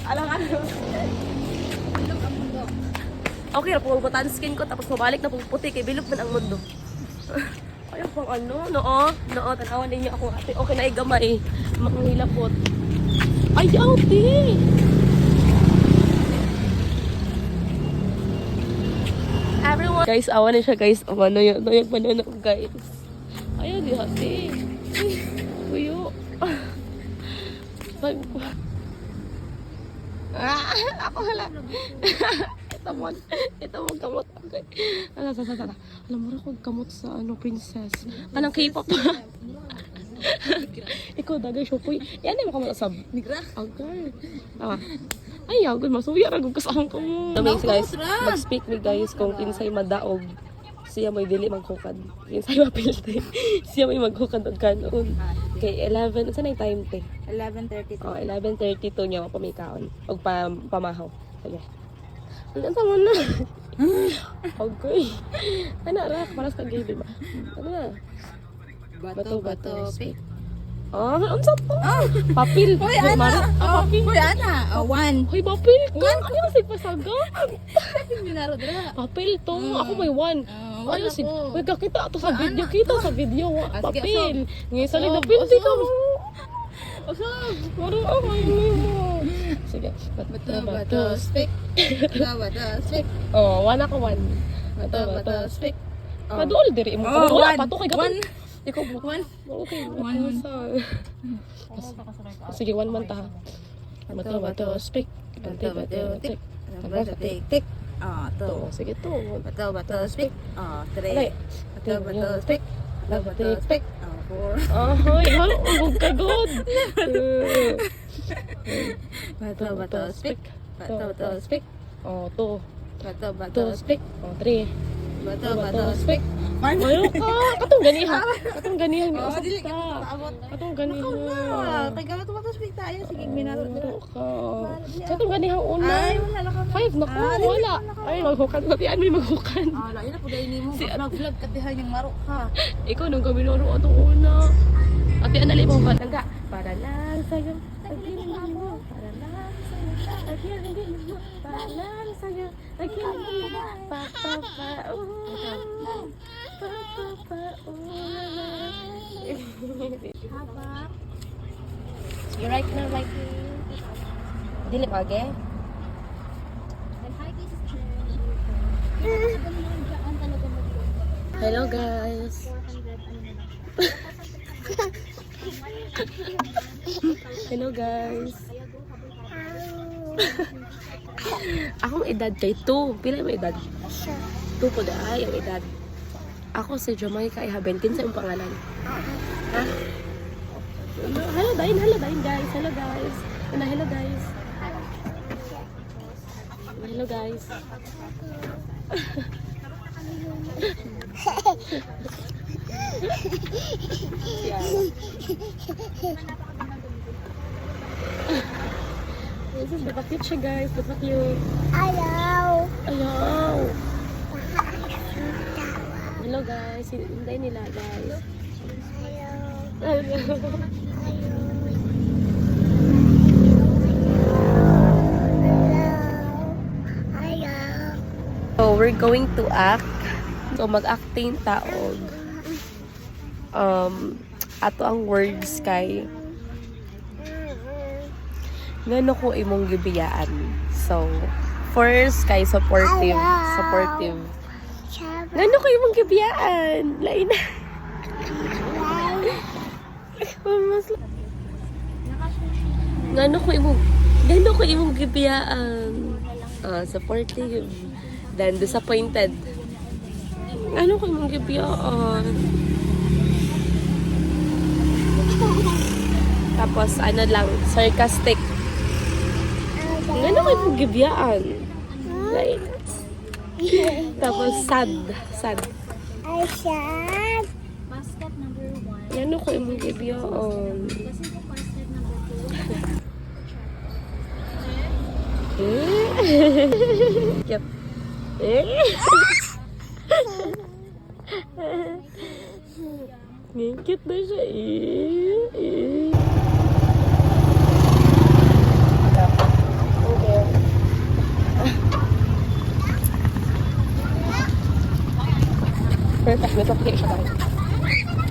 Alam. Okay, napungol ba tanskin ko, tapos mabalik na puti, kay bilog man ang mundo. Ayaw pang noo, tanawan ninyo ako ate. Okay na igamay, makangilapot. Ay, ate! Everyone! Guys, awan na siya guys. Awan na yun banana guys. Ayaw di ate. Uyo. Ako wala. Ito mo gamot. Okay. Alam mo rin kung gamot sa princess. Kanang K-pop. Ikaw dagay shopoy. Yan ay makamasab. Nigra? Okay. Ay, agad masuya ra gud kasang ko. Guys, mag-speak me guys kung kinsay madaog. Siya may dili magkukad. Kinsay mapiltay. Siya may magkukad og kanon. Kay 11, saan ang time te? 11:32. Oh, 11:32 niya mapamikaon. Og pamahaw. Sige. Ano sa mo na? Okay. Ano ra para sa gay ba? Ano na? Bato, speak. Unsa to? Papil. Hoy, ana. Papil. Hoy, ana. One. Hoy, papil. Ano sig pasaga? Minaro dira. Papil to. Ako may one. Wala Sig. ko. Hoy, kakita ato sa video. Kita sa video. Papil. Ngayon sa Usog, pinti ka usog. mo. Usog. Maro ay mo. Sige. Bato, speak. Bato, speak. Oh, one ako one. Bato, speak. Padol diri mo. Oh, Wala one. pa to kay One. Ikaw One. Okay. One. Sige, one man ta. Bato, speak. Bato, tik. Bato, tik. To. Sige to. Bato, speak. Alay. Three. Bato, speak. Bato, speak. Four. Hoy, hug ka god. Bato, speak. Bato, speak. Oh, to. Bato, speak. Oh, three. Bato, speak. Mayo ka. Katong ganiha. Katong ganiha. Dili ka paabot. Katong ganiha. Kay gamit bato, speak tayo. Sige, minaro dira. Katong ganiha una. Ay, wala lang ka. 5 na ko. Wala. Ay, maghukan. Matian may maghukan. Lain na po dahil ni mo. Vlog ka diha yung maro ka. Ikaw nung kami naro atong una. Ate, anali mo ba? Tangga. Para lang sa'yo. Tagilin mo. Para lang sa'yo. Tagilin mo. Para lang sa'yo. Tagilin mo. You right now, right here. Dili pa, okay? Hello, guys. Hello, guys. Akong edad kay 2. Pila yung edad? 2 po ay ang edad. Ako si Jamaica Ihabentin sa iyong pangalan. Ha? Hello, Dain, guys. Hello, guys. Hello, guys. Hello, guys. Yeah. This is the cute siya, guys. The cute. Ayaw. Hello, guys. Hinday nila, guys. Hello. So, we're going to act. So, mag-acting taog. Ato ang words kay ngano ko imong gibiyaan. So, first kay supportive. Ngano ko imong gibiyaan? Lain na. Ngano ko imong gibiyaan. Supportive. Then disappointed. Ngano ko imong gibiyaan? Tapos ano lang, sarcastic. Ngano ko imong gibiyaan? Like, tapos sad. Ay, sad. Basket number 1. Ngano ko imong gibiyaan? Kasi po basket number 2. Yep. Ngikit na siya Perfect. May okay siya guys.